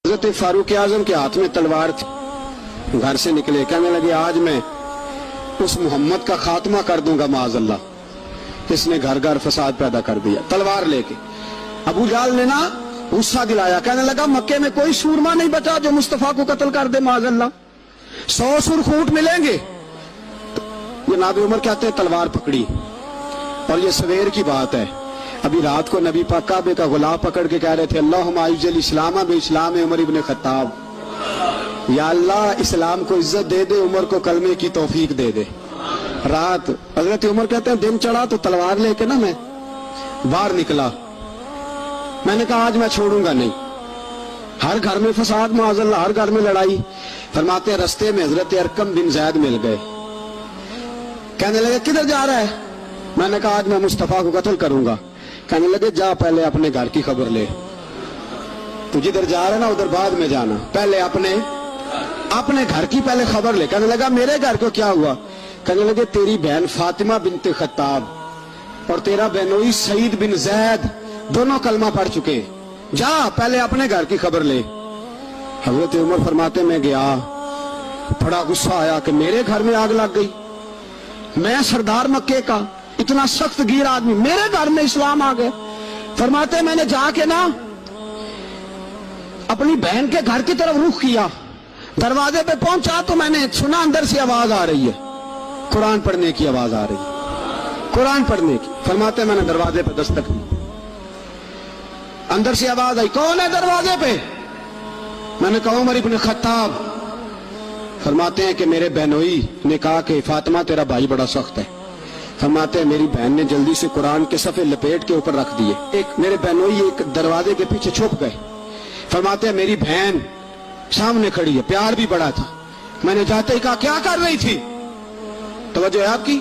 हज़रत फारूक आज़म के हाथ में तलवार थी। घर से निकले, कहने लगे आज मैं उस मोहम्मद का खात्मा कर दूंगा माज़अल्लाह, इसने घर घर फसाद पैदा कर दिया। तलवार लेके अबू जाल ने ना गुस्सा दिलाया, कहने लगा मक्के में कोई सूरमा नहीं बचा जो मुस्तफा को कत्ल कर दे माज़अल्लाह, 100 सुरखूट मिलेंगे। ये नाबी उमर कहते हैं तलवार पकड़ी, और ये सवेर की बात है। अभी रात को नबी पाक काबे का गुलाब पकड़ के कह रहे थे अल्लाहुम्मा अइज़्ज़िल इस्लाम बि इस्लाम उमर इब्न खत्ताब, या अल्लाह इस्लाम को इज्जत दे दे, उमर को कलमे की तौफीक दे दे। रात हजरत उमर कहते हैं दिन चढ़ा तो तलवार लेके ना मैं बाहर निकला, मैंने कहा आज मैं छोड़ूंगा नहीं। हर घर में फसाद माज़अल्लाह, हर घर में लड़ाई। फरमाते हैं रस्ते में हजरत अरकम बिन ज़ैद मिल गए, कहने लगे किधर जा रहा है? मैंने कहा आज मैं मुस्तफा को कत्ल करूंगा। कहने लगे जा पहले अपने घर की खबर ले, तू जिधर जा रहा है ना उधर बाद में जाना, पहले अपने घर की पहले खबर ले। कहने लगा मेरे घर को क्या हुआ? कहने लगे तेरी बहन फातिमा बिनते खत्ताब और तेरा बहनोई सईद बिन ज़ैद दोनों कलमा पढ़ चुके, जा पहले अपने घर की खबर ले। हजरत उमर फरमाते मैं गया, बड़ा गुस्सा आया कि मेरे घर में आग लग गई, मैं सरदार मक्के का इतना सख्त गिर आदमी, मेरे घर में इस्लाम आ गए। फरमाते मैंने जाके ना अपनी बहन के घर की तरफ रुख किया, दरवाजे पे पहुंचा तो मैंने सुना अंदर से आवाज आ रही है, कुरान पढ़ने की आवाज आ रही है, कुरान पढ़ने की। फरमाते मैंने दरवाजे पे दस्तक दी, अंदर से आवाज आई, कौन है दरवाजे पे? मैंने कहा उमर इब्न खत्ताब। फरमाते हैं कि मेरे बहनोई ने कहा कि फातिमा तेरा भाई बड़ा सख्त है। फरमाते हैं मेरी बहन ने जल्दी से कुरान के सफ़े लपेट के ऊपर रख दिए, एक मेरे बहनोई एक दरवाजे के पीछे छुप गए। फरमाते हैं मेरी बहन सामने खड़ी है, प्यार भी बड़ा था। मैंने जाते ही कहा क्या कर रही थी? तवज्जो है आपकी?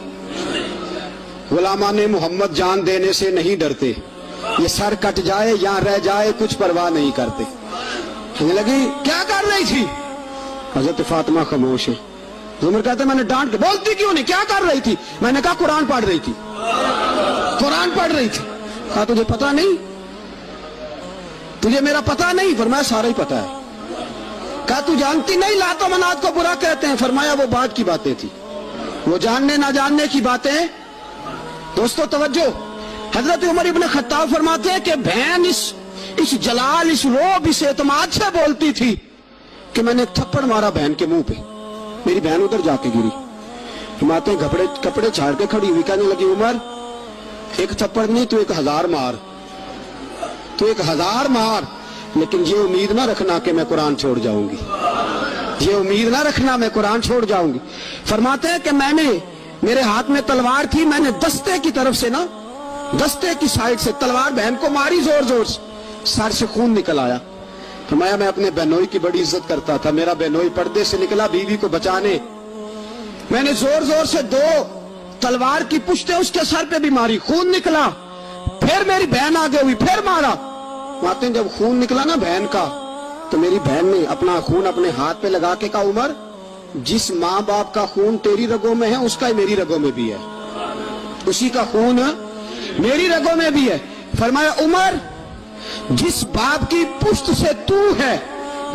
गुलामाने मोहम्मद जान देने से नहीं डरते, ये सर कट जाए या रह जाए कुछ परवाह नहीं करते। कहने लगी क्या कर रही थी? हजरत फातिमा खामोश है। उमर कहते मैंने डांट के, बोलती क्यों नहीं, क्या कर रही थी? मैंने कहा कुरान पढ़ रही थी, कुरान पढ़ रही थी। कहा तुझे पता नहीं, तुझे मेरा पता नहीं? फरमाया सारा ही पता है। कहा तू जानती नहीं लातो मनात को बुरा कहते हैं? फरमाया वो बात की बातें थी, वो जानने ना जानने की बातें। दोस्तों तवज्जो, हजरत उमर इब्न खत्ताब फरमाते हैं कि बहन इस जलाल, इस रोब, इस एतमाद से बोलती थी कि मैंने एक थप्पड़ मारा बहन के मुंह पे, मेरी बहन उधर जाके गिरी। फरमाते हैं कपड़े झाड़ के खड़ी हुई, कहने लगी उमर एक थप्पड़ नहीं तू 1000 मार, तू 1000 मार, लेकिन ये उम्मीद ना रखना कि मैं कुरान छोड़ जाऊंगी, ये उम्मीद ना रखना मैं कुरान छोड़ जाऊंगी। फरमाते हैं कि मेरे हाथ में तलवार थी, मैंने दस्ते की तरफ से ना, दस्ते की साइड से तलवार बहन को मारी जोर जोर से, सर से खून निकल आया। फरमाया मैं अपने बहनोई की बड़ी इज्जत करता था, मेरा बहनोई पर्दे से निकला बीवी को बचाने, मैंने जोर जोर से 2 तलवार की पुश्तें उसके सर पे भी मारी, खून निकला। फिर मेरी बहन आगे हुई, फिर मारा। माते जब खून निकला ना बहन का, तो मेरी बहन ने अपना खून अपने हाथ पे लगा के कहा उमर जिस माँ बाप का खून तेरी रगों में है उसका ही मेरी रगों में भी है, उसी का खून मेरी रगों में भी है। फरमाया उमर जिस बाप की पुश्त से तू है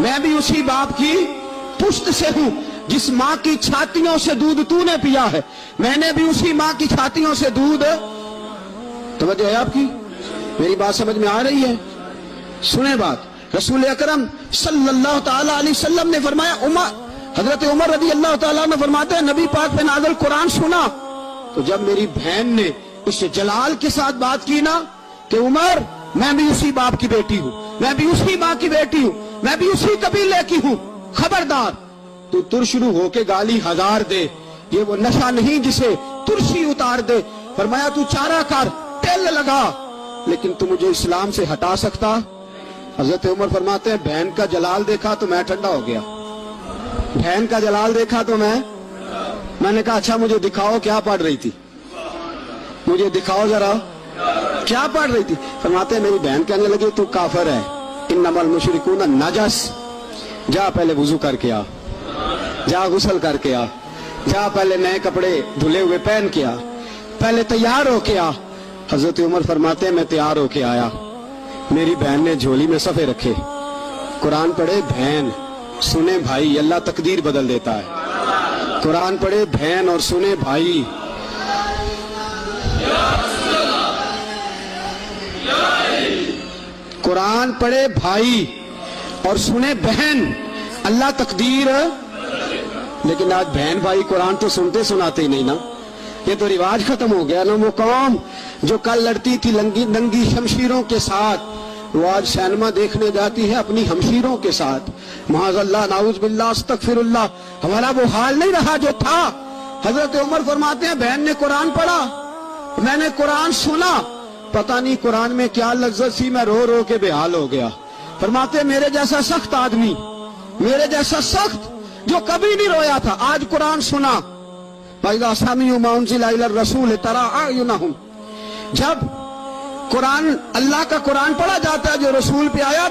मैं भी उसी बाप की पुश्त से हूं, जिस माँ की छातियों से दूध तूने पिया है मैंने भी उसी माँ की छातियों से दूध। तवज्जो है आपकी? मेरी बात समझ में आ रही है? सुने बात, रसूल अकरम सल्लल्लाहु ताला अलैहि वसल्लम ने फरमाया, हजरत उमर रज़ी अल्लाह ताला ने फरमाते हैं नबी पाक पे नाज़िल कुरान सुना, तो जब मेरी बहन ने इस जलाल के साथ बात की ना कि उमर मैं भी उसी बाप की बेटी हूँ, मैं भी उसी माँ की बेटी हूँ, मैं भी उसी कबीले की हूँ, खबरदार तू तुरशुरू होके गाली 1000 दे, ये वो नशा नहीं जिसे तुरशी उतार दे। फरमाया तू चारा कर, तेल लगा, लेकिन तू मुझे इस्लाम से हटा सकता? हजरत उमर फरमाते हैं बहन का जलाल देखा तो मैं ठंडा हो गया, बहन का जलाल देखा तो मैंने कहा अच्छा मुझे दिखाओ क्या पढ़ रही थी, मुझे दिखाओ जरा क्या पढ़ रही थी। फरमाते हैं मेरी बहन कहने लगी तू काफिर है, इन्नमल मुशरिकून नजस, जा पहले वुजू करके आ, जा गुस्ल करके आ, जा पहले नए कपड़े धुले हुए पहन के आ, पहले तैयार होके आ। हजरत उमर फरमाते हैं मैं तैयार होके आया, मेरी बहन ने झोली में सफ़े रखे, قرآن پڑھے بہن، سنے بھائی، اللہ تقدیر بدل دیتا ہے. قرآن پڑھے بہن اور سنے بھائی. قرآن پڑھے بھائی اور سنے بہن، اللہ تقدیر. لیکن آج بہن بھائی قرآن تو سنتے سناتے ہی نہیں نا. یہ تو رواج ختم ہو گیا نا. وہ قوم جو کل لڑتی تھی ننگی شمشیروں کے ساتھ، وہ آج سینما دیکھنے جاتی ہے اپنی ہمشیروں کے ساتھ. معاذ اللہ، نعوذ باللہ، استغفر اللہ. ہمارا وہ حال نہیں رہا جو تھا. حضرت عمر فرماتے ہیں بہن نے قرآن پڑھا، میں نے قرآن سنا، پتہ نہیں قرآن میں کیا لذت سی، میں رو رو کے بےحال ہو گیا. فرماتے ہیں میرے جیسا سخت آدمی، میرے جیسا سخت جو کبھی نہیں رویا تھا، آج قرآن سنا. فَإِذَا سَمِعُوا مَا أُنزِلَ إِلَى الرَّسُولِ تَرَىٰ أَعْيُنَهُمْ، جب قرآن، اللہ کا قرآن پڑھا جاتا ہے جو رسول پہ آیا تو